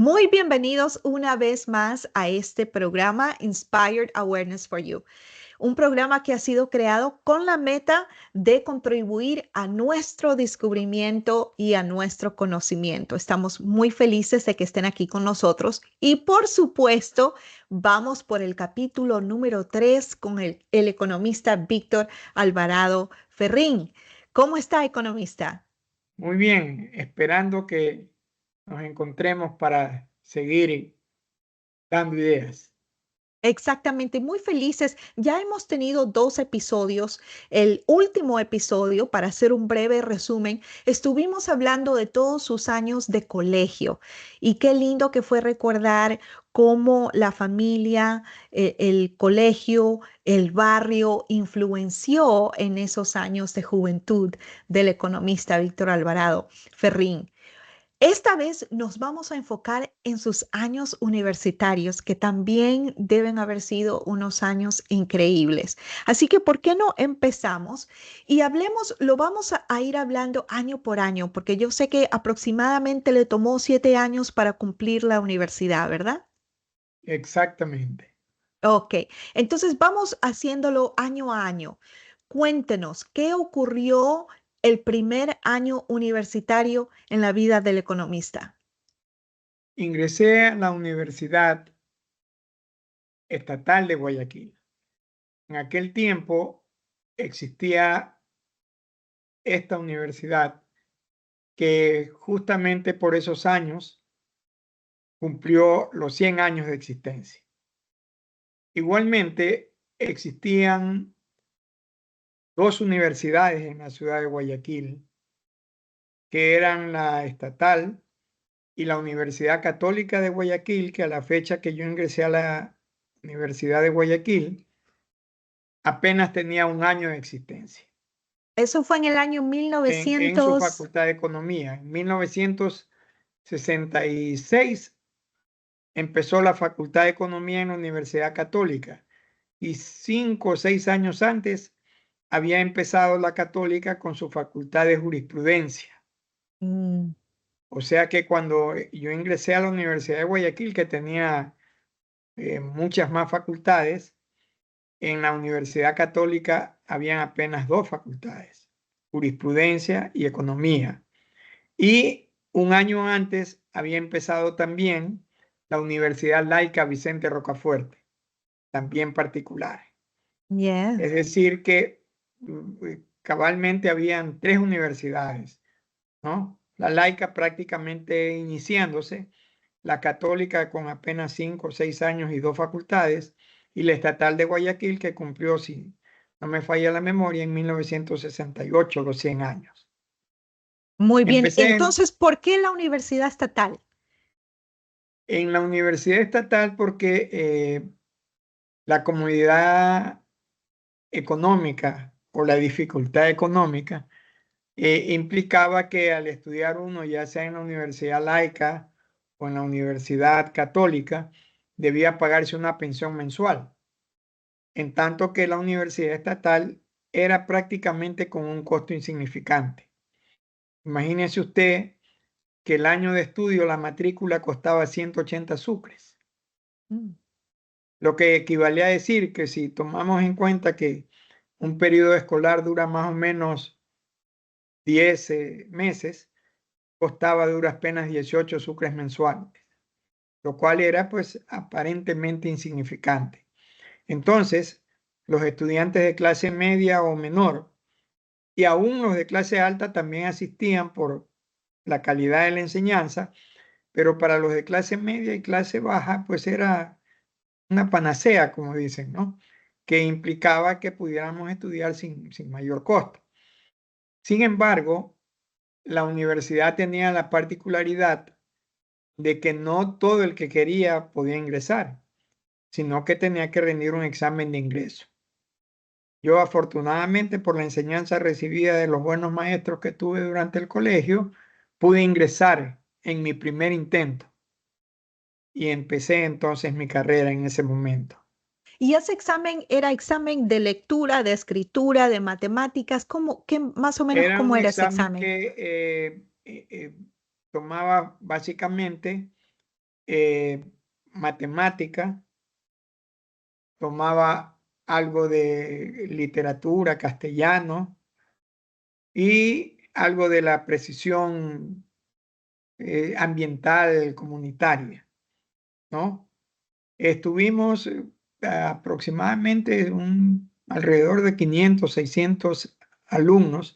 Muy bienvenidos una vez más a este programa Inspired Awareness for You, un programa que ha sido creado con la meta de contribuir a nuestro descubrimiento y a nuestro conocimiento. Estamos muy felices de que estén aquí con nosotros y por supuesto vamos por el capítulo número 3 con el economista Víctor Alvarado Ferrín. ¿Cómo está, economista? Muy bien, esperando que nos encontremos para seguir dando ideas. Exactamente, muy felices. Ya hemos tenido 2 episodios. El último episodio, para hacer un breve resumen, estuvimos hablando de todos sus años de colegio y qué lindo que fue recordar cómo la familia, el colegio, el barrio influenció en esos años de juventud del economista Víctor Alvarado Ferrín. Esta vez nos vamos a enfocar en sus años universitarios, que también deben haber sido unos años increíbles. Así que, ¿por qué no empezamos? Y hablemos, lo vamos a ir hablando año por año, porque yo sé que aproximadamente le tomó 7 años para cumplir la universidad, ¿verdad? Exactamente. Ok, entonces vamos haciéndolo año a año. Cuéntenos, ¿qué ocurrió el primer año universitario en la vida del economista? Ingresé a la Universidad Estatal de Guayaquil. En aquel tiempo existía esta universidad que justamente por esos años cumplió los 100 años de existencia. Igualmente existían dos universidades en la ciudad de Guayaquil, que eran la estatal y la Universidad Católica de Guayaquil, que a la fecha que yo ingresé a la Universidad de Guayaquil, apenas tenía un año de existencia. Eso fue en el año En su 1900. Facultad de Economía. En 1966 empezó la Facultad de Economía en la Universidad Católica y 5 o 6 años antes había empezado la Católica con su Facultad de Jurisprudencia. mm, O sea que cuando yo ingresé a la Universidad de Guayaquil, que tenía muchas más facultades, en la Universidad Católica habían apenas dos facultades, jurisprudencia y economía. Y un año antes había empezado también la Universidad Laica Vicente Rocafuerte, también particular. Es yes. decir, que cabalmente habían tres universidades, ¿no? La laica prácticamente iniciándose, la católica con apenas 5 o 6 años y dos facultades, y la estatal de Guayaquil que cumplió, si no me falla la memoria, en 1968 los 100 años. Muy bien. Empecé Entonces, ¿por qué la universidad estatal? en la universidad estatal porque la comodidad económica o la dificultad económica implicaba que al estudiar uno, ya sea en la universidad laica o en la universidad católica, debía pagarse una pensión mensual, en tanto que la universidad estatal era prácticamente con un costo insignificante. Imagínese usted que el año de estudio la matrícula costaba 180 sucres, Mm, lo que equivale a decir que si tomamos en cuenta que un periodo escolar dura más o menos 10 meses, costaba a duras penas 18 sucres mensuales, lo cual era pues aparentemente insignificante. Entonces, los estudiantes de clase media o menor y aún los de clase alta también asistían por la calidad de la enseñanza, pero para los de clase media y clase baja pues era una panacea, como dicen, ¿no? Que implicaba que pudiéramos estudiar sin mayor costo. Sin embargo, la universidad tenía la particularidad de que no todo el que quería podía ingresar, sino que tenía que rendir un examen de ingreso. Yo afortunadamente por la enseñanza recibida de los buenos maestros que tuve durante el colegio, pude ingresar en mi primer intento y empecé entonces mi carrera en ese momento. ¿Y ese examen era examen de lectura, de escritura, de matemáticas? ¿Cómo, qué, más o menos Era cómo un era ese examen examen? que tomaba básicamente matemática, tomaba algo de literatura, castellano y algo de la precisión ambiental comunitaria, ¿no? Estuvimos aproximadamente alrededor de 500, 600 alumnos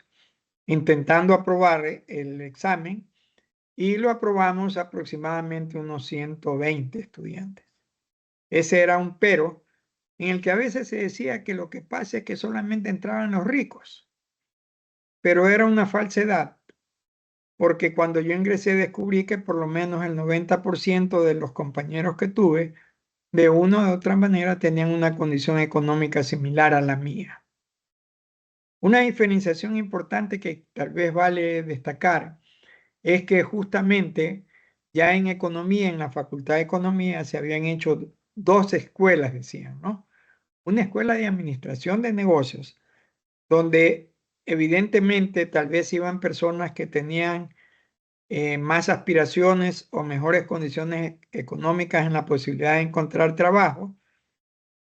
intentando aprobar el examen y lo aprobamos aproximadamente unos 120 estudiantes. Ese era un pero en el que a veces se decía que lo que pasa es que solamente entraban los ricos, pero era una falsedad, porque cuando yo ingresé descubrí que por lo menos el 90% de los compañeros que tuve, de una u otra manera, tenían una condición económica similar a la mía. Una diferenciación importante que tal vez vale destacar es que justamente ya en economía, en la Facultad de Economía, se habían hecho dos escuelas, decían, ¿no? Una escuela de administración de negocios, donde evidentemente tal vez iban personas que tenían más aspiraciones o mejores condiciones económicas en la posibilidad de encontrar trabajo,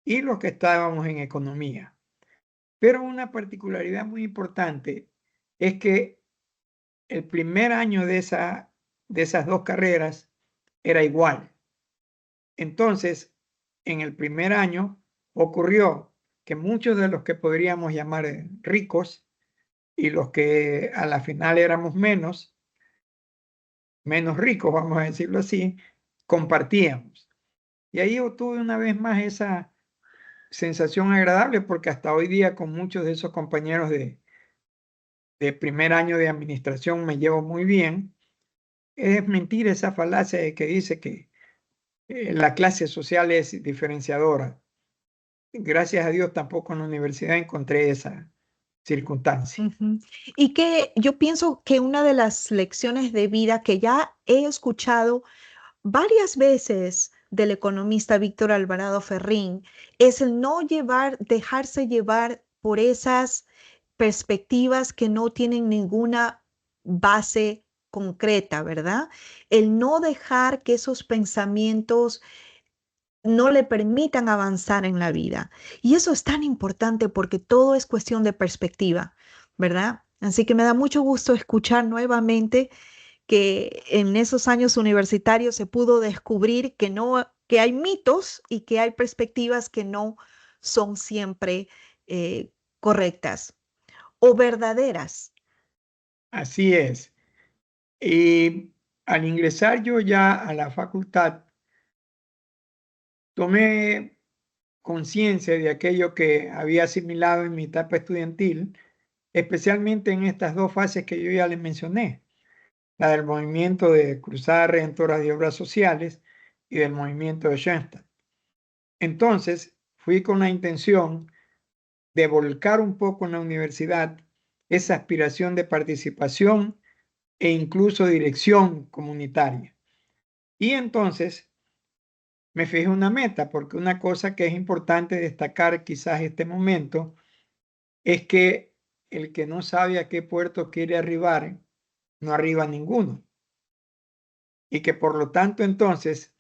y los que estábamos en economía. Pero una particularidad muy importante es que el primer año de esas dos carreras era igual. Entonces, en el primer año ocurrió que muchos de los que podríamos llamar ricos y los que a la final éramos menos ricos, vamos a decirlo así, compartíamos. Y ahí obtuve una vez más esa sensación agradable, porque hasta hoy día con muchos de esos compañeros de primer año de administración me llevo muy bien. Es mentira esa falacia de que dice que la clase social es diferenciadora. Gracias a Dios tampoco en la universidad encontré esa circunstancia. Ujú. Y que yo pienso que una de las lecciones de vida que ya he escuchado varias veces del economista Víctor Alvarado Ferrín es el no dejarse llevar por esas perspectivas que no tienen ninguna base concreta, ¿verdad? El no dejar que esos pensamientos no le permitan avanzar en la vida. Y eso es tan importante porque todo es cuestión de perspectiva, ¿verdad? Así que me da mucho gusto escuchar nuevamente que en esos años universitarios se pudo descubrir que no, que hay mitos y que hay perspectivas que no son siempre correctas o verdaderas. Así es. Y al ingresar yo ya a la facultad, tomé conciencia de aquello que había asimilado en mi etapa estudiantil, especialmente en estas dos fases que yo ya les mencioné, la del movimiento de Cruzada Redentora de Obras Sociales y del movimiento de Schoenstatt. Entonces, fui con la intención de volcar un poco en la universidad esa aspiración de participación e incluso dirección comunitaria. Y entonces me fijé una meta, porque una cosa que es importante destacar quizás este momento es que el que no sabe a qué puerto quiere arribar, no arriba ninguno. Y que por lo tanto entonces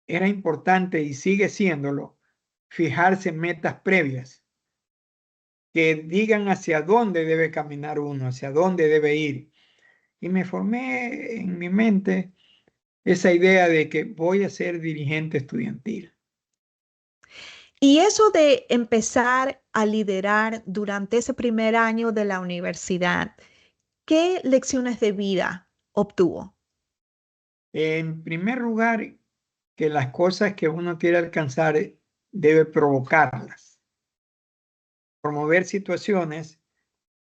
era importante, y sigue siéndolo, fijarse metas previas que digan hacia dónde debe caminar uno, hacia dónde debe ir. Y me formé en mi mente esa idea de que voy a ser dirigente estudiantil. Y eso de empezar a liderar durante ese primer año de la universidad, ¿qué lecciones de vida obtuvo? En primer lugar, que las cosas que uno quiere alcanzar debe provocarlas, promover situaciones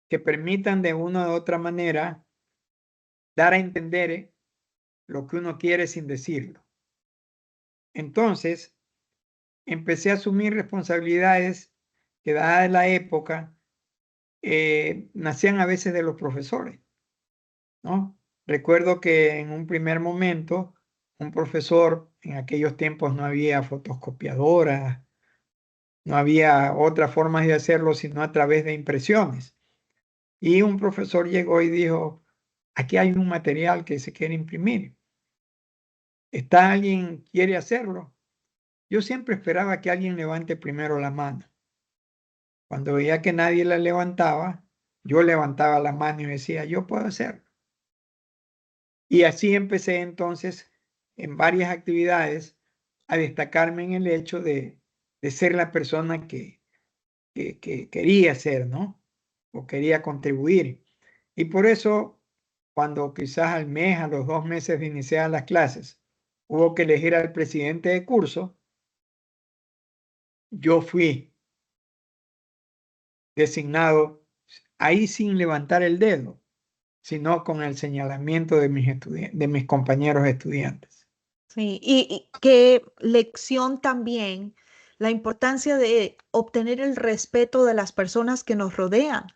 que permitan de una u otra manera dar a entender lo que uno quiere sin decirlo. Entonces, empecé a asumir responsabilidades que, dada la época, nacían a veces de los profesores, ¿no? Recuerdo que en un primer momento, un profesor, en aquellos tiempos no había fotocopiadoras, no había otras formas de hacerlo sino a través de impresiones. Y un profesor llegó y dijo, aquí hay un material que se quiere imprimir. ¿Está alguien quiere hacerlo? Yo siempre esperaba que alguien levante primero la mano. Cuando veía que nadie la levantaba, yo levantaba la mano y decía, yo puedo hacerlo. Y así empecé entonces en varias actividades a destacarme en el hecho de ser la persona que quería ser, ¿no? O quería contribuir. Y por eso, cuando quizás al mes, a los 2 meses de iniciar las clases, hubo que elegir al presidente de curso, yo fui designado ahí sin levantar el dedo, sino con el señalamiento de de mis compañeros estudiantes. Sí, y qué lección también la importancia de obtener el respeto de las personas que nos rodean,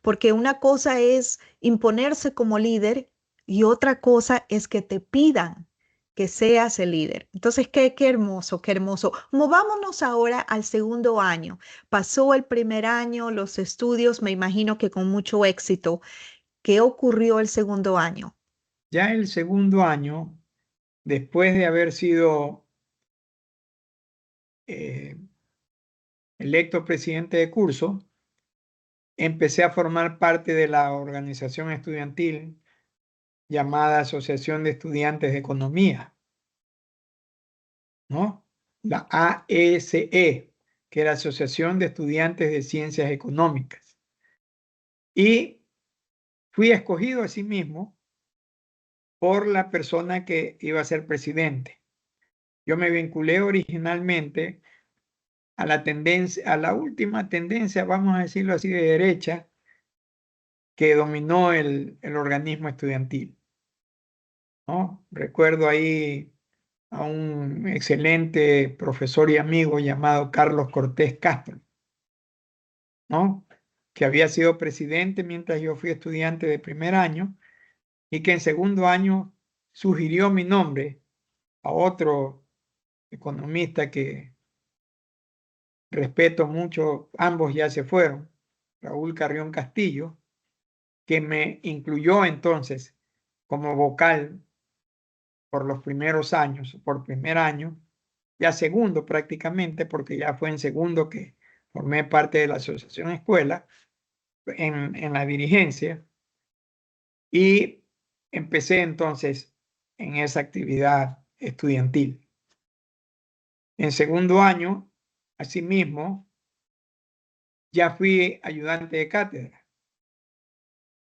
porque una cosa es imponerse como líder y otra cosa es que te pidan que seas el líder. Entonces, qué hermoso, qué hermoso. Movámonos ahora al segundo año. Pasó el primer año, los estudios, me imagino que con mucho éxito. ¿Qué ocurrió el segundo año? Ya el segundo año, después de haber sido eh, electo presidente de curso, empecé a formar parte de la organización estudiantil llamada Asociación de Estudiantes de Economía, ¿no? La AESE, que era Asociación de Estudiantes de Ciencias Económicas. Y fui escogido a sí mismo por la persona que iba a ser presidente. Yo me vinculé originalmente a la tendencia, a la última tendencia, vamos a decirlo así, de derecha, que dominó el organismo estudiantil, ¿no? Recuerdo ahí a un excelente profesor y amigo llamado Carlos Cortés Castro, ¿no? Que había sido presidente mientras yo fui estudiante de primer año y que en segundo año sugirió mi nombre a otro economista que respeto mucho, ambos ya se fueron, Raúl Carrión Castillo, que me incluyó entonces como vocal por los primeros años, por primer año, ya segundo prácticamente, porque ya fue en segundo que formé parte de la asociación escuela en la dirigencia y empecé entonces en esa actividad estudiantil. En segundo año, asimismo, ya fui ayudante de cátedra,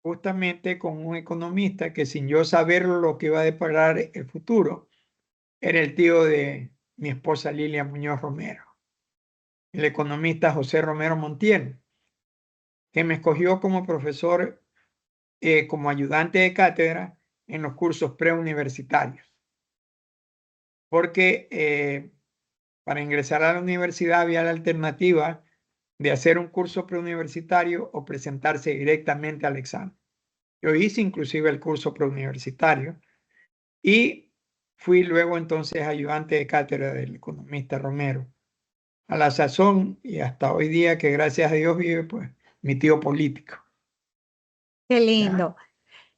justamente con un economista que sin yo saber lo que iba a deparar el futuro, era el tío de mi esposa Lilia Muñoz Romero, el economista José Romero Montiel, que me escogió como profesor, como ayudante de cátedra en los cursos preuniversitarios, porque para ingresar a la universidad había la alternativa de hacer un curso preuniversitario o presentarse directamente al examen. Yo hice inclusive el curso preuniversitario y fui luego entonces ayudante de cátedra del economista Romero. A la sazón y hasta hoy día que gracias a Dios vive pues mi tío político. Qué ¿Ya? lindo.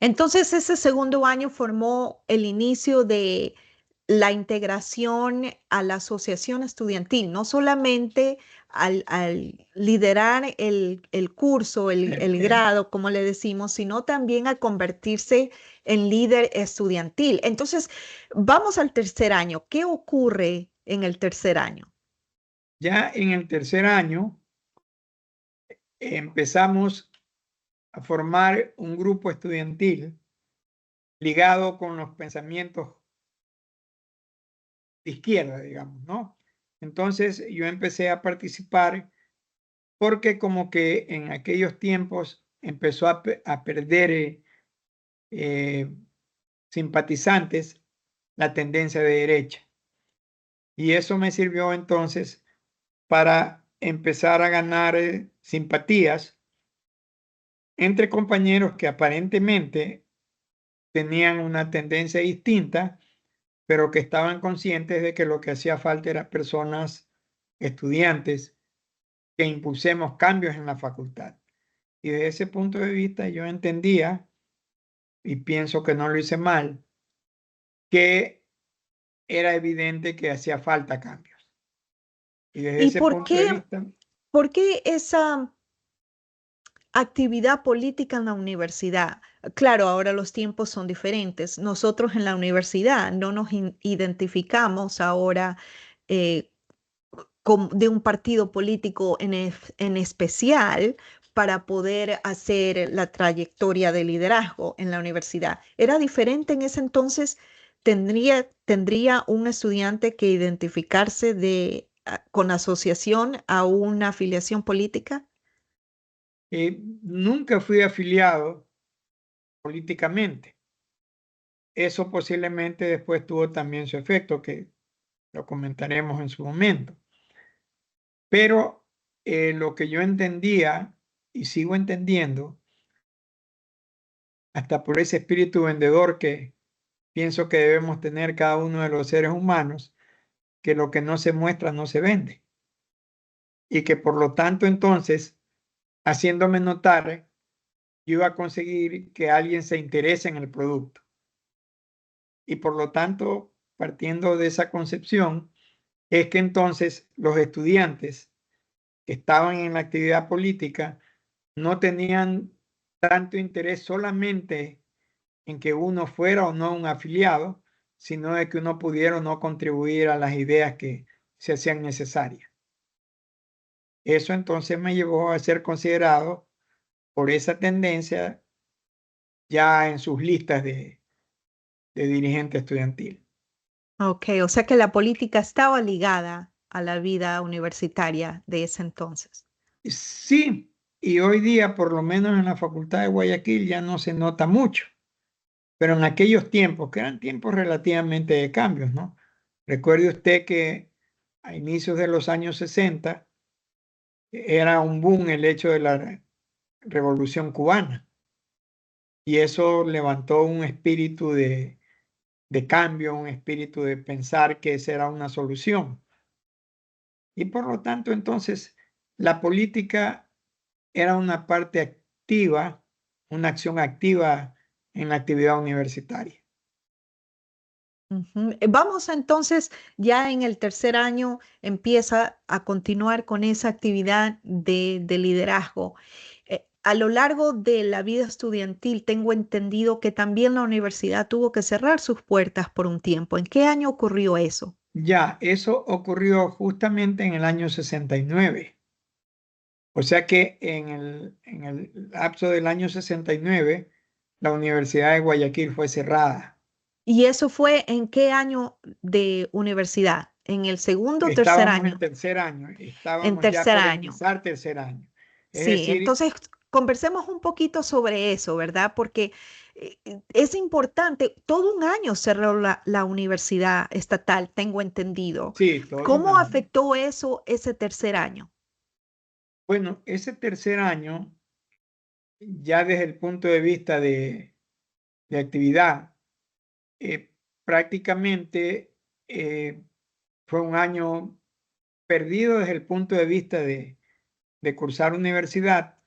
Entonces, ese segundo año formó el inicio de la integración a la asociación estudiantil, no solamente al liderar el curso, El- el el- grado, como le decimos, sino también a convertirse en líder estudiantil. Entonces, vamos al tercer año. ¿Qué ocurre en el tercer año? ya en el tercer año empezamos a formar un grupo estudiantil ligado con los pensamientos de izquierda, digamos, ¿no? Entonces yo empecé a participar porque como que en aquellos tiempos empezó a perder eh, simpatizantes la tendencia de derecha. Y eso me sirvió entonces para empezar a ganar simpatías entre compañeros que aparentemente tenían una tendencia distinta, pero que estaban conscientes de que lo que hacía falta era personas, estudiantes, que impulsemos cambios en la facultad. Y desde ese punto de vista yo entendía, y pienso que no lo hice mal, que era evidente que hacía falta cambios. Y desde ¿Y ese punto de vista, por qué esa actividad política en la universidad? Claro, ahora los tiempos son diferentes. Nosotros en la universidad no nos identificamos ahora eh, de un partido político en especial para poder hacer la trayectoria de liderazgo en la universidad. ¿Era diferente en ese entonces? ¿Tendría un estudiante que identificarse con asociación a una afiliación política? nunca fui afiliado políticamente. Eso posiblemente después tuvo también su efecto, que lo comentaremos en su momento. Pero lo que yo entendía y sigo entendiendo, hasta por ese espíritu vendedor que pienso que debemos tener cada uno de los seres humanos, que lo que no se muestra no se vende. Y que por lo tanto entonces, haciéndome notar, yo iba a conseguir que alguien se interese en el producto. Y por lo tanto, partiendo de esa concepción, es que entonces los estudiantes que estaban en la actividad política no tenían tanto interés solamente en que uno fuera o no un afiliado, sino de que uno pudiera o no contribuir a las ideas que se hacían necesarias. Eso entonces me llevó a ser considerado por esa tendencia ya en sus listas de dirigente estudiantil. Ok, o sea que la política estaba ligada a la vida universitaria de ese entonces. Sí, y hoy día, por lo menos en la Facultad de Guayaquil, ya no se nota mucho, pero en aquellos tiempos, que eran tiempos relativamente de cambios, ¿no? Recuerde usted que a inicios de los años 60 era un boom el hecho de la Revolución Cubana y eso levantó un espíritu de cambio, un espíritu de pensar que esa era una solución. Y por lo tanto, entonces, la política era una parte activa, una acción activa en la actividad universitaria. Ujú. Vamos entonces, ya en el tercer año empieza a continuar con esa actividad de liderazgo. A lo largo de la vida estudiantil tengo entendido que también la universidad tuvo que cerrar sus puertas por un tiempo. ¿En qué año ocurrió eso? Ya, eso ocurrió justamente en el año 69. O sea que en el lapso del año 69, la Universidad de Guayaquil fue cerrada. ¿Y eso fue en qué año de universidad? ¿En el segundo o tercer Estábamos en año? tercer año, En estábamos ya tercer por año. empezar tercer año. Es Sí, decir, entonces conversemos un poquito sobre eso, ¿verdad? Porque es importante, todo un año cerró la universidad estatal, tengo entendido. sí, todo un ¿Cómo año. afectó eso ese tercer año? Bueno, ese tercer año, ya desde el punto de vista de actividad, eh, prácticamente fue un año perdido desde el punto de vista de cursar universidad,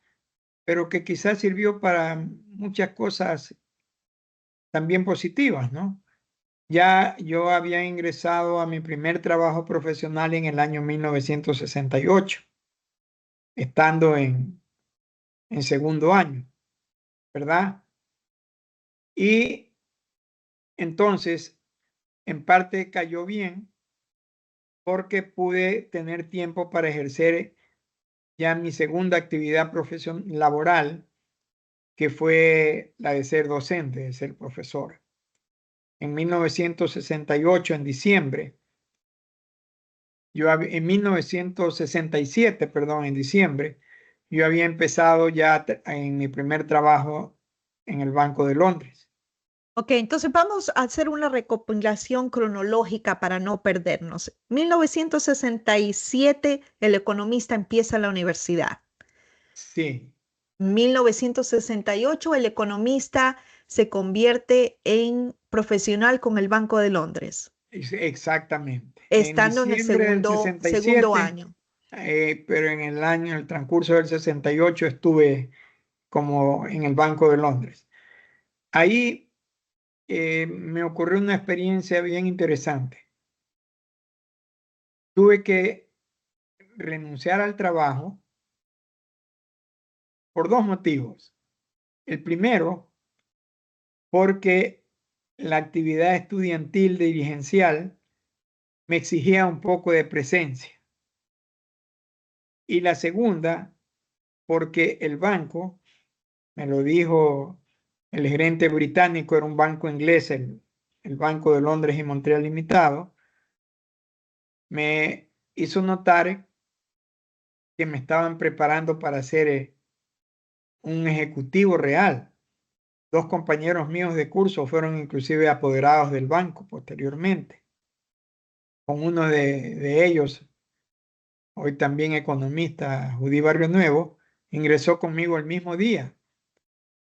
pero que quizás sirvió para muchas cosas también positivas, ¿no? Ya yo había ingresado a mi primer trabajo profesional en el año 1968, estando en segundo año, ¿verdad? Y entonces, en parte cayó bien porque pude tener tiempo para ejercer ya mi segunda actividad laboral, que fue la de ser docente, de ser profesor. En 1968, en diciembre, en 1967, perdón, en diciembre, yo había empezado ya en mi primer trabajo en el Banco de Londres. Ok, entonces vamos a hacer una recopilación cronológica para no perdernos. 1967, el economista empieza la universidad. Sí, 1968, el economista se convierte en profesional con el Banco de Londres, exactamente. En estando en el diciembre del segundo 67, año. pero en el transcurso del 68 estuve como en el Banco de Londres. Ahí me ocurrió una experiencia bien interesante. tuve que renunciar al trabajo por dos motivos. El primero, porque la actividad estudiantil dirigencial me exigía un poco de presencia. Y la segunda, porque el banco, me lo dijo el gerente británico, era un banco inglés, el Banco de Londres y Montreal Limitado, me hizo notar que me estaban preparando para ser un ejecutivo real. Dos compañeros míos de curso fueron inclusive apoderados del banco posteriormente. Con uno de ellos, hoy también economista, Judy Barrio Nuevo, ingresó conmigo el mismo día.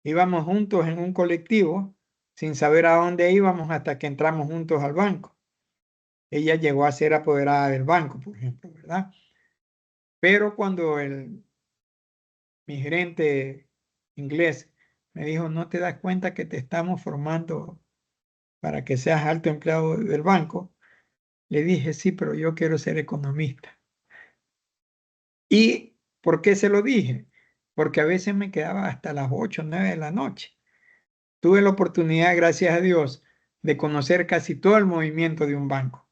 Íbamos juntos en un colectivo, sin saber a dónde íbamos hasta que entramos juntos al banco. Ella llegó a ser apoderada del banco, por ejemplo, ¿verdad? Pero cuando mi gerente inglés me dijo, ¿no te das cuenta que te estamos formando para que seas alto empleado del banco? Le dije, sí, pero yo quiero ser economista. ¿Y por qué se lo dije? Porque a veces me quedaba hasta las 8 o 9 de la noche. Tuve la oportunidad, gracias a Dios, de conocer casi todo el movimiento de un banco,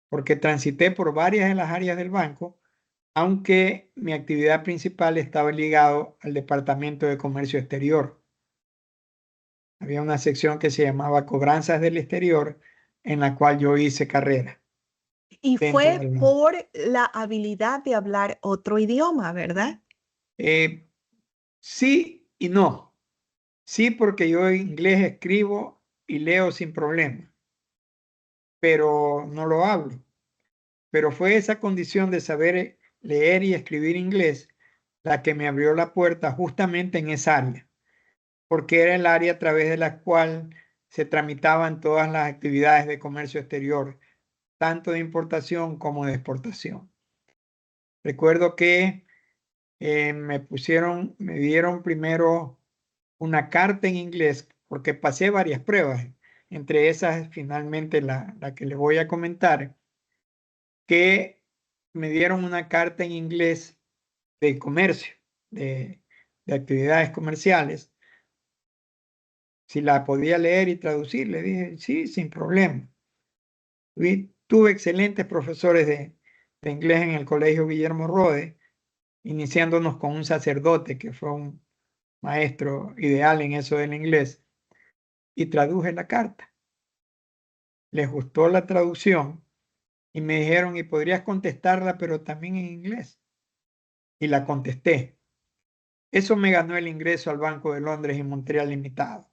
porque transité por varias de las áreas del banco, aunque mi actividad principal estaba ligado al Departamento de Comercio Exterior. Había una sección que se llamaba Cobranzas del Exterior, en la cual yo hice carrera Y dentro fue del banco. por la habilidad de hablar otro idioma, ¿verdad? Eh, sí y no. Sí, porque yo en inglés escribo y leo sin problema, pero no lo hablo. Pero fue esa condición de saber leer y escribir inglés la que me abrió la puerta justamente en esa área, porque era el área a través de la cual se tramitaban todas las actividades de comercio exterior, tanto de importación como de exportación. Recuerdo que me dieron primero una carta en inglés, porque pasé varias pruebas, entre esas finalmente la que les voy a comentar, que me dieron una carta en inglés de comercio, de, de actividades comerciales. Si la podía leer y traducir, le dije, sí, sin problema. Tuve excelentes profesores de inglés en el Colegio Guillermo Rode, iniciándonos con un sacerdote que fue un maestro ideal en eso del inglés, y traduje la carta. Les gustó la traducción y me dijeron, ¿y podrías contestarla, pero también en inglés? Y la contesté. Eso me ganó el ingreso al Banco de Londres y Montreal Limitado,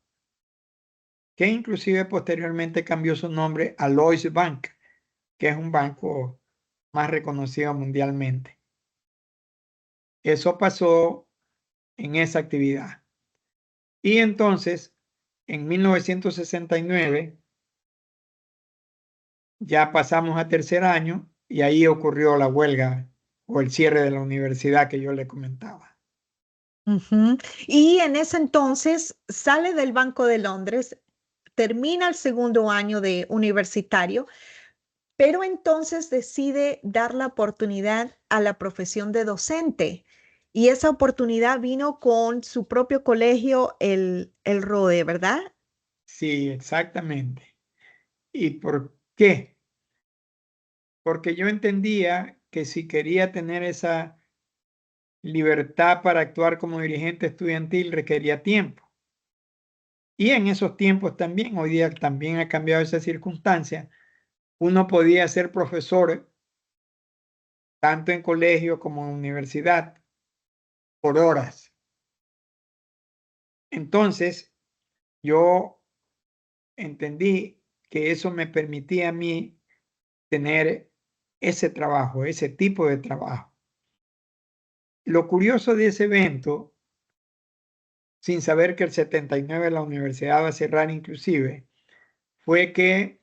que inclusive posteriormente cambió su nombre a Lloyds Bank, que es un banco más reconocido mundialmente. Eso pasó en esa actividad. Y entonces, en 1969, ya pasamos a tercer año y ahí ocurrió la huelga o el cierre de la universidad que yo le comentaba. Ujú. Y en ese entonces sale del Banco de Londres, termina el segundo año de universitario, pero entonces decide dar la oportunidad a la profesión de docente. Y esa oportunidad vino con su propio colegio, el RODE, ¿verdad? Sí, exactamente. ¿Y por qué? Porque yo entendía que si quería tener esa libertad para actuar como dirigente estudiantil requería tiempo. Y en esos tiempos también, hoy día también ha cambiado esa circunstancia, uno podía ser profesor tanto en colegio como en universidad por horas. Entonces, yo entendí que eso me permitía a mí tener ese trabajo, ese tipo de trabajo. Lo curioso de ese evento, sin saber que el 79 la universidad va a cerrar inclusive, fue que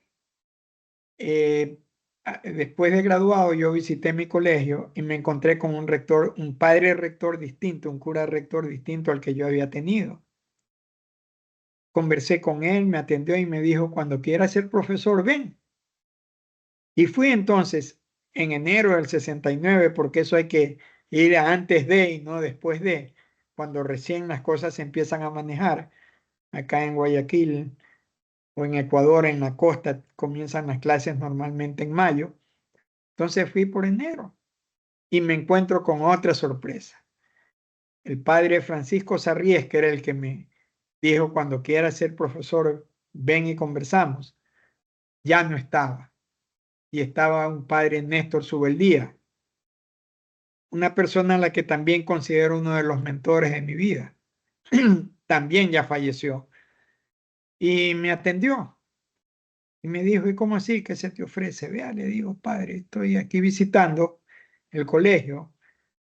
después de graduado yo visité mi colegio y me encontré con un rector, un padre rector distinto, un cura rector distinto al que yo había tenido. Conversé con él, me atendió y me dijo, cuando quieras ser profesor, ven. Y fui entonces en enero del 69, porque eso hay que ir antes de y no después de, cuando recién las cosas se empiezan a manejar. Acá en Guayaquil o en Ecuador, en la costa, comienzan las clases normalmente en mayo. Entonces fui por enero y me encuentro con otra sorpresa. El padre Francisco Sarríes, que era el que me dijo, cuando quiera ser profesor, ven y conversamos, ya no estaba. Y estaba un padre Néstor Subeldía, una persona a la que también considero uno de los mentores de mi vida. También ya falleció. Y me atendió y me dijo, ¿y cómo así? ¿Qué se te ofrece? Vea, le digo, padre, estoy aquí visitando el colegio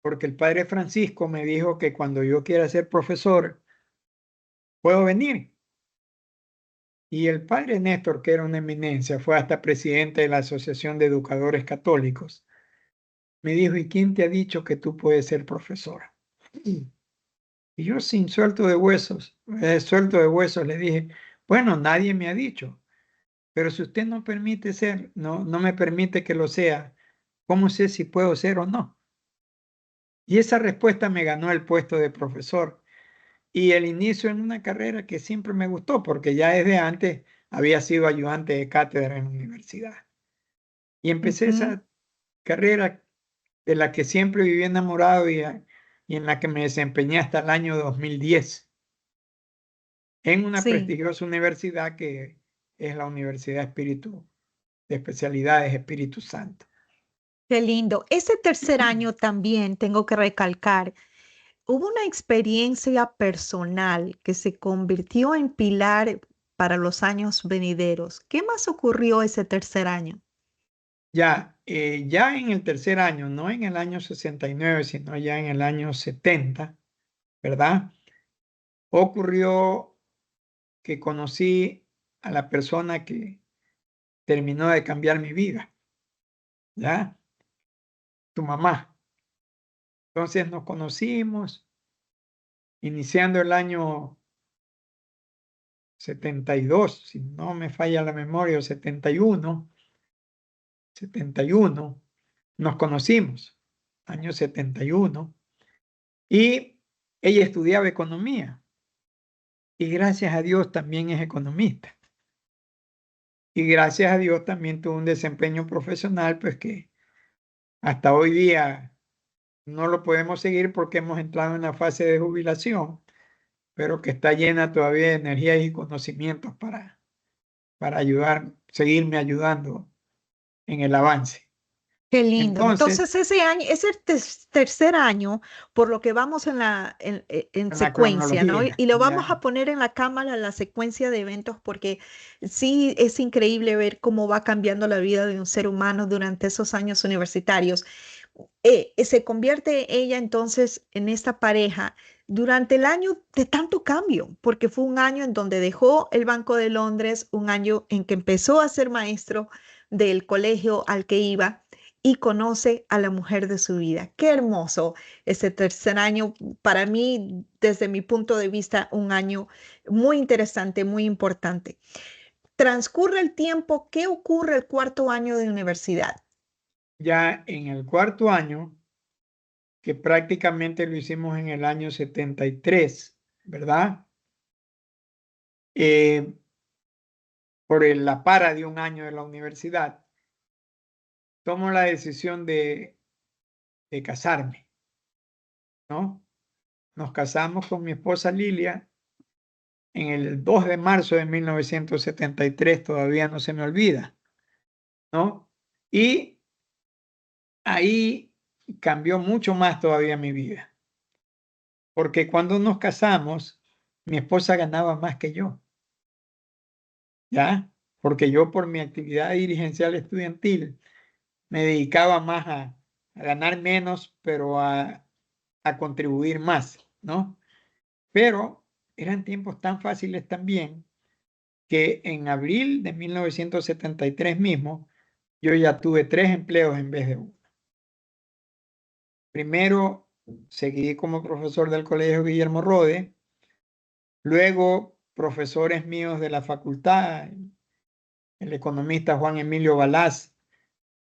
porque el padre Francisco me dijo que cuando yo quiera ser profesor, puedo venir. Y el padre Néstor, que era una eminencia, fue hasta presidente de la Asociación de Educadores Católicos, me dijo, ¿y quién te ha dicho que tú puedes ser profesora? Y yo sin suelto de huesos, le dije, bueno, nadie me ha dicho, pero si usted no permite ser, no me permite que lo sea, ¿cómo sé si puedo ser o no? Y esa respuesta me ganó el puesto de profesor y el inicio en una carrera que siempre me gustó, porque ya desde antes había sido ayudante de cátedra en la universidad. Y empecé Ujú. esa carrera de la que siempre viví enamorado y en la que me desempeñé hasta el año 2010 en una Sí, prestigiosa universidad que es la Universidad Espíritu de Especialidades Espíritu Santo. qué lindo. Ese tercer año también tengo que recalcar, hubo una experiencia personal que se convirtió en pilar para los años venideros. ¿Qué más ocurrió ese tercer año? Ya en el tercer año, no en el año 69, sino ya en el año 70, ¿verdad? Ocurrió que conocí a la persona que terminó de cambiar mi vida, ¿ya? Tu mamá. Entonces nos conocimos iniciando el año 72, si no me falla la memoria, o 71, 71, nos conocimos, año 71, y ella estudiaba economía y gracias a Dios también es economista. Y gracias a Dios también tuvo un desempeño profesional, pues que hasta hoy día no lo podemos seguir porque hemos entrado en la fase de jubilación, pero que está llena todavía de energía y conocimientos para ayudar, seguirme ayudando en el avance. Qué lindo. Entonces, Entonces, ese año, ese tercer año, por lo que vamos en en la secuencia, ¿no? cronología, Y lo vamos ya, a poner en la cámara, la secuencia de eventos, porque sí es increíble ver cómo va cambiando la vida de un ser humano durante esos años universitarios. Se convierte ella entonces en esta pareja durante el año de tanto cambio, porque fue un año en donde dejó el Banco de Londres, un año en que empezó a ser maestro del colegio al que iba y conoce a la mujer de su vida. Qué hermoso ese tercer año. Para mí, desde mi punto de vista, un año muy interesante, muy importante. Transcurre el tiempo, ¿qué ocurre el cuarto año de universidad? ya en el cuarto año, que prácticamente lo hicimos en el año 73, ¿verdad? Eh, por la para de un año de la universidad, tomo la decisión de casarme, ¿no? Nos casamos con mi esposa Lilia en el 2 de marzo de 1973, todavía no se me olvida, ¿no? Y ahí cambió mucho más todavía mi vida, porque cuando nos casamos, mi esposa ganaba más que yo, ¿ya? Porque yo por mi actividad dirigencial estudiantil me dedicaba más a ganar menos, pero a contribuir más, ¿no? Pero eran tiempos tan fáciles también que en abril de 1973 mismo, yo ya tuve 3 empleos en vez de uno. Primero, seguí como profesor del Colegio Guillermo Rode, luego profesores míos de la facultad, el economista Juan Emilio Balaz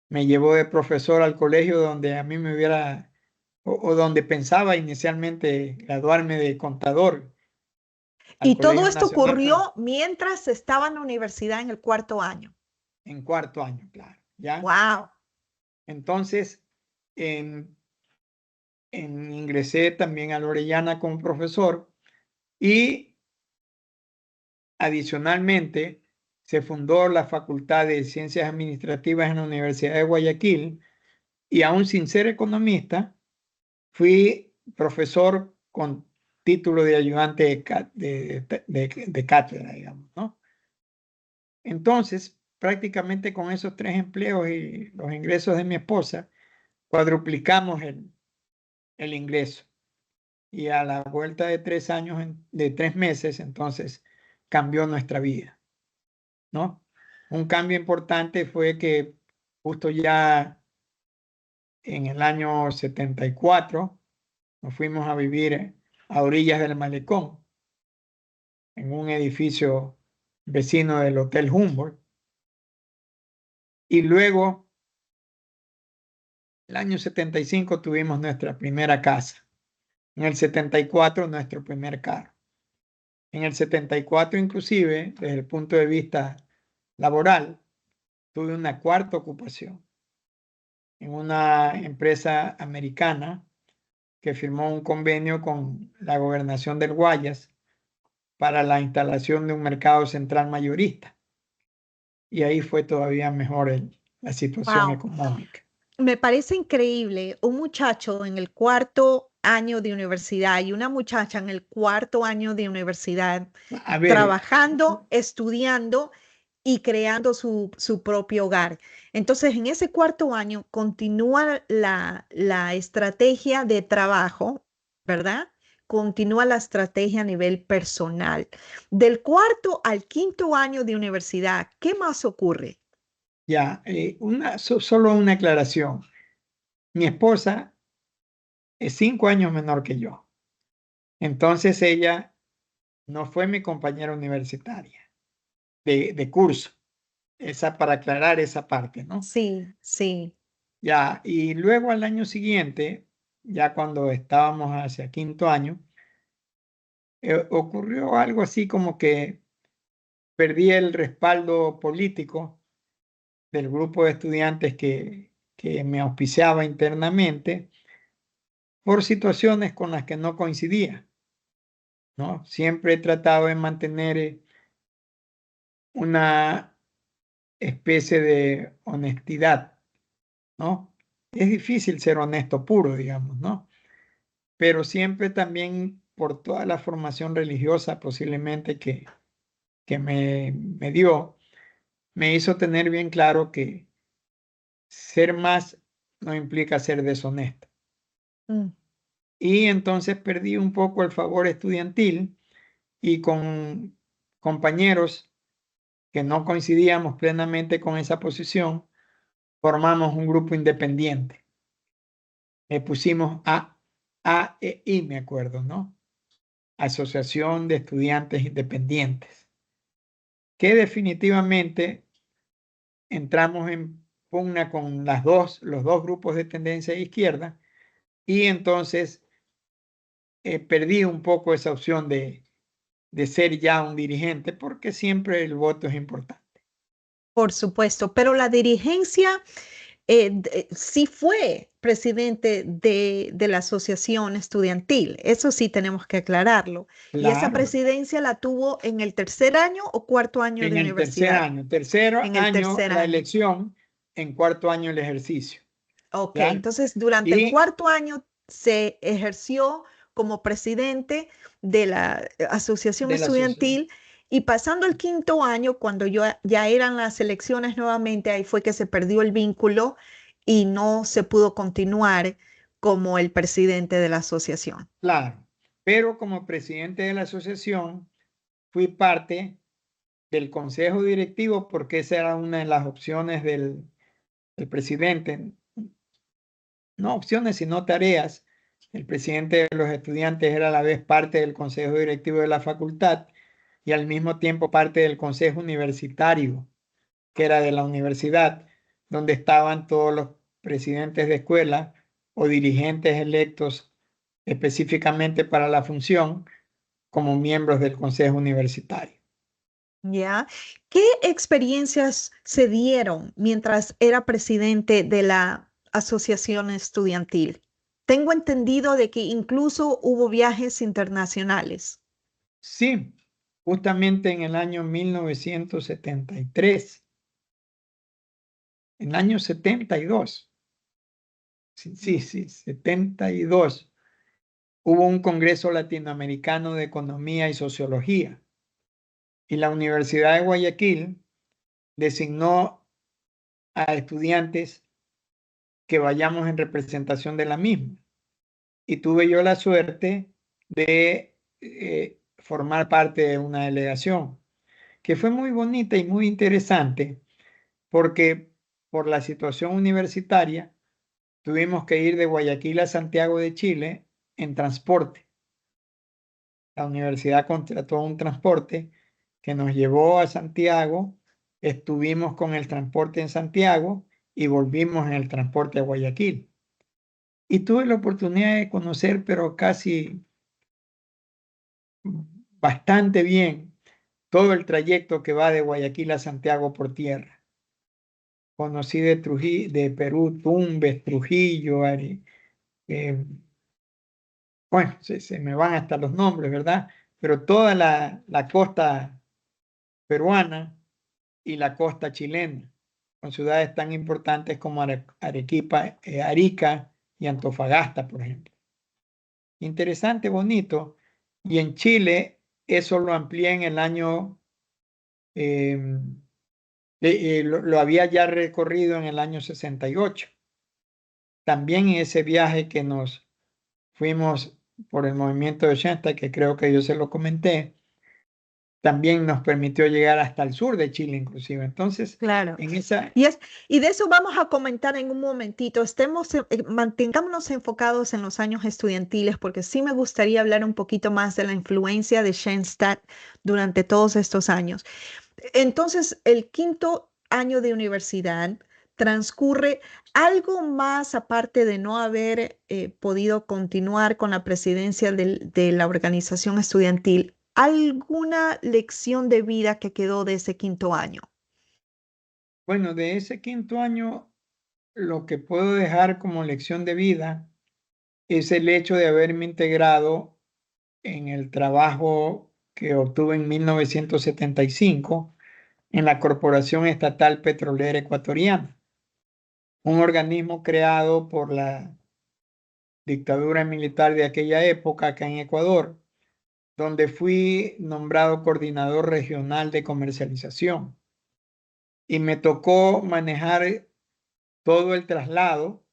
me llevó de profesor al colegio donde a mí me hubiera, o donde pensaba inicialmente graduarme de contador, al Y todo Colegio esto Nacional ocurrió mientras estaba en la universidad en el cuarto año. en cuarto año, claro, ¿ya? Wow. Entonces, en, ingresé también a la Orellana como profesor y adicionalmente se fundó la Facultad de Ciencias Administrativas en la Universidad de Guayaquil y aún sin ser economista, fui profesor con título de ayudante de cátedra, digamos, ¿no? Entonces, prácticamente con esos 3 empleos y los ingresos de mi esposa, cuadruplicamos el ingreso. Y a la vuelta de 3 años, de 3 meses, entonces cambió nuestra vida, ¿no? Un cambio importante fue que justo ya en el año 74 nos fuimos a vivir a orillas del malecón, en un edificio vecino del Hotel Humboldt. Y luego, el año 75 tuvimos nuestra primera casa. En el 74 nuestro primer carro. En el 74 inclusive, desde el punto de vista laboral, tuve una cuarta ocupación en una empresa americana que firmó un convenio con la gobernación del Guayas para la instalación de un mercado central mayorista. Y ahí fue todavía mejor la situación Wow. económica. Me parece increíble un muchacho en el cuarto año de universidad y una muchacha en el cuarto año de universidad A ver, trabajando, estudiando y creando su propio hogar. Entonces, en ese cuarto año continúa la estrategia de trabajo, ¿verdad? Continúa la estrategia a nivel personal. Del cuarto al quinto año de universidad, ¿qué más ocurre? ya, solo una aclaración. Mi esposa es 5 años menor que yo. Entonces ella no fue mi compañera universitaria de curso. Esa para aclarar esa parte, ¿no? Sí, sí. Ya, y luego al año siguiente, ya cuando estábamos hacia quinto año, ocurrió algo así como que perdí el respaldo político del grupo de estudiantes que me auspiciaba internamente por situaciones con las que no coincidía, ¿no? Siempre he tratado de mantener una especie de honestidad, ¿no? Es difícil ser honesto puro, digamos, ¿no? Pero siempre también por toda la formación religiosa posiblemente que me dio, me hizo tener bien claro que ser más no implica ser deshonesto. Mm. Y entonces perdí un poco el favor estudiantil y con compañeros que no coincidíamos plenamente con esa posición, formamos un grupo independiente. Le pusimos AEI, me acuerdo, ¿no? Asociación de Estudiantes Independientes, que definitivamente entramos en pugna con los dos grupos de tendencia izquierda y entonces perdí un poco esa opción de ser ya un dirigente porque siempre el voto es importante. Por supuesto, pero la dirigencia sí fue presidente de la asociación estudiantil, eso sí tenemos que aclararlo. ¿Y esa Claro, presidencia la tuvo en el tercer año o cuarto año en de el universidad? tercer En el año tercer la año. elección, en cuarto año el ejercicio, Ok, ¿ya? entonces durante el Y cuarto año se ejerció como presidente de la asociación de la asociación. estudiantil y pasando el quinto año, cuando ya eran las elecciones nuevamente, ahí fue que se perdió el vínculo y no se pudo continuar como el presidente de la asociación. Claro, pero como presidente de la asociación fui parte del consejo directivo porque esa era una de las opciones del presidente, no opciones sino tareas. El presidente de los estudiantes era a la vez parte del consejo directivo de la facultad y al mismo tiempo parte del consejo universitario, que era de la universidad. donde estaban todos los presidentes de escuela o dirigentes electos específicamente para la función como miembros del Consejo Universitario. ¿Ya? ¿Qué experiencias se dieron mientras era presidente de la asociación estudiantil? Tengo entendido de que incluso hubo viajes internacionales. Sí, justamente en el año 1973, en el año 72, sí, 72, hubo un Congreso Latinoamericano de Economía y Sociología y la Universidad de Guayaquil designó a estudiantes que vayamos en representación de la misma. Y tuve yo la suerte de formar parte de una delegación, que fue muy bonita y muy interesante, porque por la situación universitaria tuvimos que ir de Guayaquil a Santiago de Chile en transporte. La universidad contrató un transporte que nos llevó a Santiago, estuvimos con el transporte en Santiago y volvimos en el transporte a Guayaquil. Y tuve la oportunidad de conocer, pero casi bastante bien, todo el trayecto que va de Guayaquil a Santiago por tierra. Conocí de Trujillo, de Perú, Tumbes, Trujillo, bueno, se me van hasta los nombres, ¿verdad? Pero toda la costa peruana y la costa chilena, con ciudades tan importantes como Arequipa, Arica y Antofagasta, por ejemplo. Interesante, bonito. Y en Chile, eso lo amplié en el año, lo había ya recorrido en el año 68. También en ese viaje que nos fuimos por el movimiento de 80, que creo que yo se lo comenté, también nos permitió llegar hasta el sur de Chile, inclusive. Entonces, Claro. en esa, Y de eso vamos a comentar en un momentito. Mantengámonos enfocados en los años estudiantiles, porque sí me gustaría hablar un poquito más de la influencia de Schoenstatt durante todos estos años. Entonces, el quinto año de universidad transcurre algo más aparte de no haber podido continuar con la presidencia de la organización estudiantil. ¿Alguna lección de vida que quedó de ese quinto año? bueno, de ese quinto año, lo que puedo dejar como lección de vida es el hecho de haberme integrado en el trabajo que obtuve en 1975 en la Corporación Estatal Petrolera Ecuatoriana, un organismo creado por la dictadura militar de aquella época acá en Ecuador, donde fui nombrado coordinador regional de comercialización y me tocó manejar todo el traslado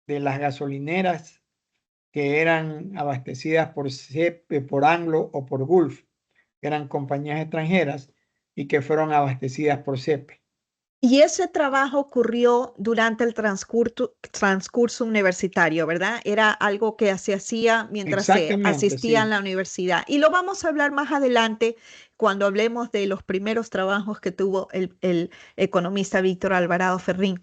de las gasolineras que eran abastecidas por CEP, por Anglo o por Gulf, que eran compañías extranjeras y que fueron abastecidas por CEPE. Y ese trabajo ocurrió durante el transcurso universitario, ¿verdad? Era algo que se hacía mientras se Exactamente, asistía a sí. la universidad. Y lo vamos a hablar más adelante cuando hablemos de los primeros trabajos que tuvo el economista Víctor Alvarado Ferrín.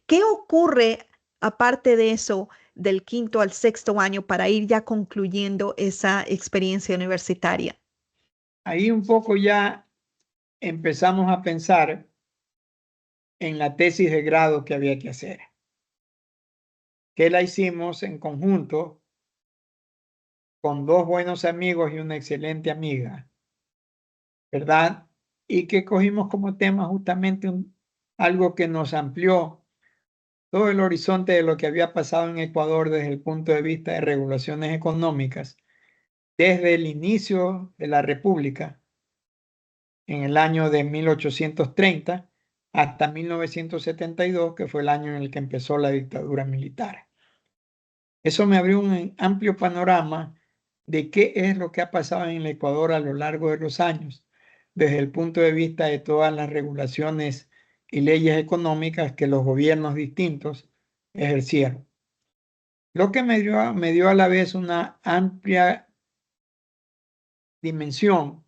¿Qué ocurre aparte de eso del quinto al sexto año para ir ya concluyendo esa experiencia universitaria? Ahí un poco ya empezamos a pensar en la tesis de grado que había que hacer, que la hicimos en conjunto con dos buenos amigos y una excelente amiga, ¿verdad? Y que cogimos como tema justamente algo que nos amplió todo el horizonte de lo que había pasado en Ecuador desde el punto de vista de regulaciones económicas, desde el inicio de la República, en el año de 1830, hasta 1972, que fue el año en el que empezó la dictadura militar. Eso me abrió un amplio panorama de qué es lo que ha pasado en el Ecuador a lo largo de los años, desde el punto de vista de todas las regulaciones y leyes económicas que los gobiernos distintos ejercieron. Lo que me dio a la vez una amplia dimensión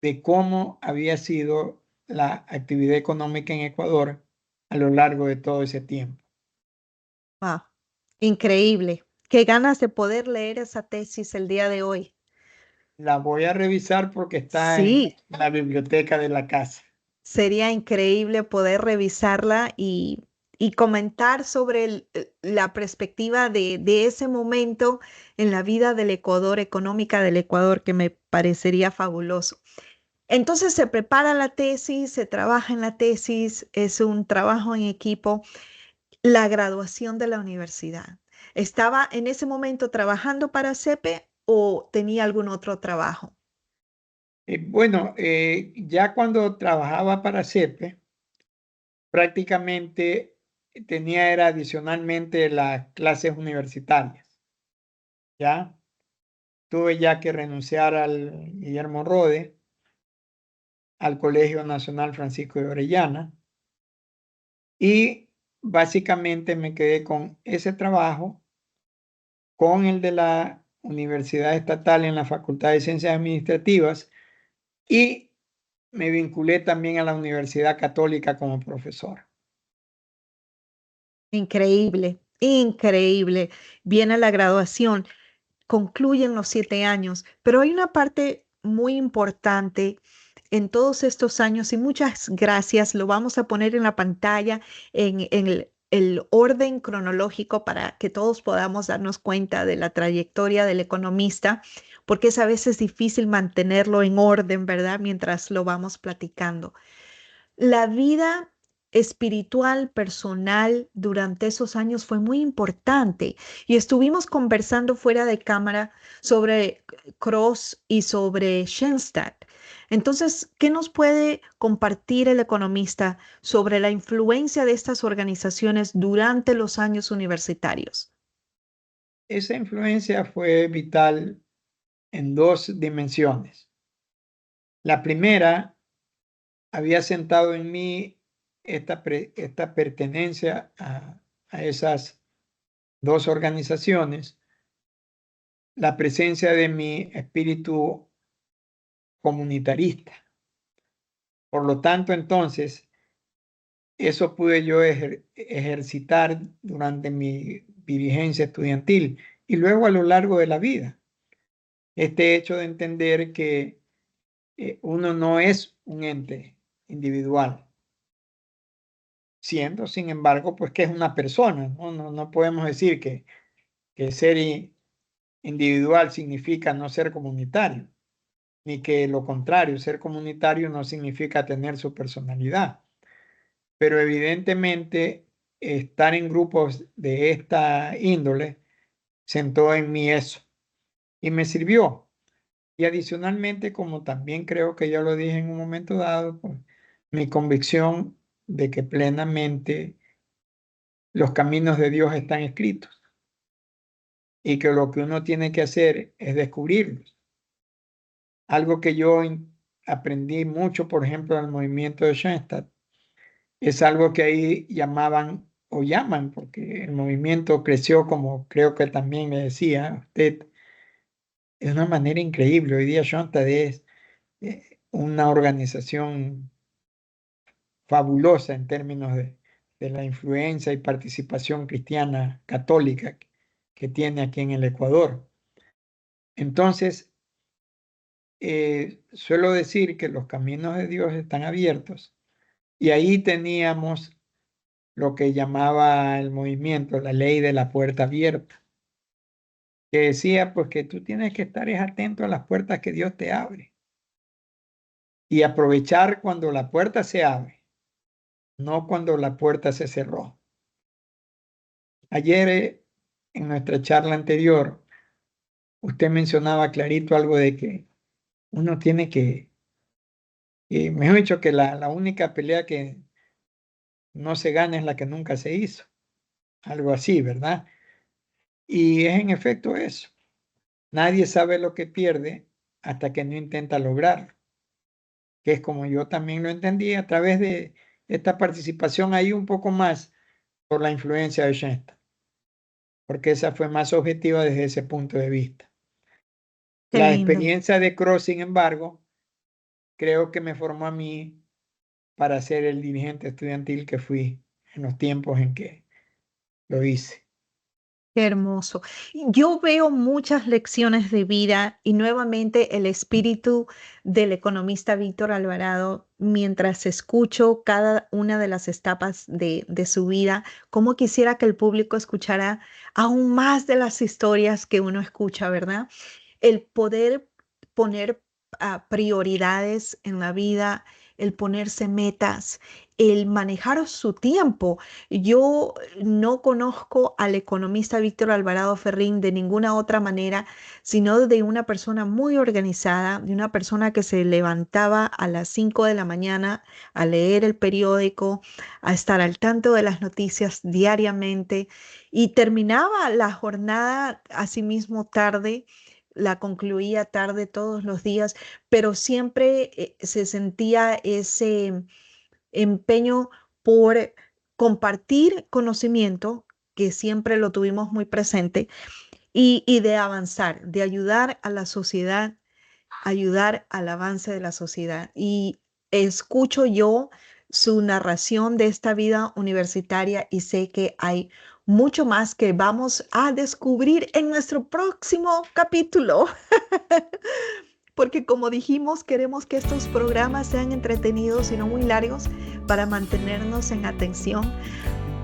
de cómo había sido la actividad económica en Ecuador a lo largo de todo ese tiempo. Wow, increíble. Qué ganas de poder leer esa tesis el día de hoy. La voy a revisar porque está en Sí, la biblioteca de la casa. sería increíble poder revisarla y comentar sobre la perspectiva de ese momento en la vida del Ecuador, económica del Ecuador, que me parecería fabuloso. Entonces se prepara la tesis, se trabaja en la tesis, es un trabajo en equipo, la graduación de la universidad. ¿Estaba en ese momento trabajando para CEPE o tenía algún otro trabajo? Bueno, ya cuando trabajaba para CEPE, prácticamente tenía era adicionalmente las clases universitarias, ¿ya? Tuve ya que renunciar al Guillermo Rode, al Colegio Nacional Francisco de Orellana, y básicamente me quedé con ese trabajo, con el de la Universidad Estatal en la Facultad de Ciencias Administrativas, y me vinculé también a la Universidad Católica como profesor. Increíble, increíble. Viene la graduación, concluyen los 7 años, pero hay una parte muy importante en todos estos años y muchas gracias. Lo vamos a poner en la pantalla en el orden cronológico para que todos podamos darnos cuenta de la trayectoria del economista, porque es a veces difícil mantenerlo en orden, ¿verdad? Mientras lo vamos platicando. La vida espiritual, personal, durante esos años fue muy importante y estuvimos conversando fuera de cámara sobre Cross y sobre Schoenstatt. Entonces, ¿qué nos puede compartir el economista sobre la influencia de estas organizaciones durante los años universitarios? Esa influencia fue vital en dos dimensiones. La primera, había sentado en mí esta pertenencia a esas dos organizaciones, la presencia de mi espíritu comunitarista. Por lo tanto, entonces, eso pude yo ejercitar durante mi dirigencia estudiantil y luego a lo largo de la vida. Este hecho de entender que uno no es un ente individual, siendo, sin embargo, pues que es una persona, ¿no? No podemos decir que ser individual significa no ser comunitario, ni que lo contrario, ser comunitario no significa tener su personalidad. Pero evidentemente estar en grupos de esta índole sentó en mí eso y me sirvió. Y adicionalmente, como también creo que ya lo dije en un momento dado, pues, mi convicción de que plenamente los caminos de Dios están escritos y que lo que uno tiene que hacer es descubrirlos. Algo que yo aprendí mucho, por ejemplo, del movimiento de Schoenstatt, es algo que ahí llamaban o llaman, porque el movimiento creció, como creo que también me decía usted, de una manera increíble. Hoy día Schoenstatt es una organización fabulosa en términos de la influencia y participación cristiana católica que tiene aquí en el Ecuador. Entonces, suelo decir que los caminos de Dios están abiertos y ahí teníamos lo que llamaba el movimiento la ley de la puerta abierta, que decía pues que tú tienes que estar atento a las puertas que Dios te abre y aprovechar cuando la puerta se abre, no cuando la puerta se cerró. Ayer en nuestra charla anterior, usted mencionaba clarito algo de que uno tiene mejor dicho, que la única pelea que no se gana es la que nunca se hizo. Algo así, ¿verdad? Y es en efecto eso. Nadie sabe lo que pierde hasta que no intenta lograrlo, que es como yo también lo entendí a través de esta participación ahí un poco más por la influencia de Schoenstatt, porque esa fue más objetiva desde ese punto de vista. Qué La lindo. experiencia de Cross, sin embargo, creo que me formó a mí para ser el dirigente estudiantil que fui en los tiempos en que lo hice. Qué hermoso. Yo veo muchas lecciones de vida y nuevamente el espíritu del economista Víctor Alvarado mientras escucho cada una de las etapas de su vida, como quisiera que el público escuchara aún más de las historias que uno escucha, ¿verdad? El poder poner prioridades en la vida, el ponerse metas, el manejar su tiempo. Yo no conozco al economista Víctor Alvarado Ferrín de ninguna otra manera, sino de una persona muy organizada, de una persona que se levantaba a las 5 de la mañana a leer el periódico, a estar al tanto de las noticias diariamente y terminaba la jornada asimismo tarde. La concluía tarde todos los días, pero siempre se sentía ese empeño por compartir conocimiento, que siempre lo tuvimos muy presente, y de avanzar, de ayudar a la sociedad, ayudar al avance de la sociedad. Y escucho yo su narración de esta vida universitaria y sé que hay mucho más que vamos a descubrir en nuestro próximo capítulo. Porque como dijimos, queremos que estos programas sean entretenidos y no muy largos para mantenernos en atención.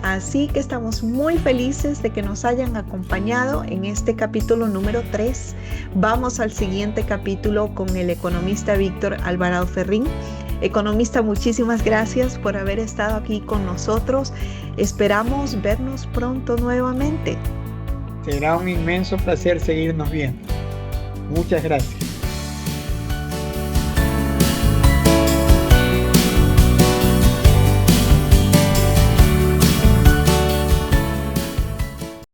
Así que estamos muy felices de que nos hayan acompañado en este capítulo número 3. Vamos al siguiente capítulo con el economista Víctor Alvarado Ferrín. Economista, muchísimas gracias por haber estado aquí con nosotros. Esperamos vernos pronto nuevamente. Será un inmenso placer seguirnos viendo. Muchas gracias.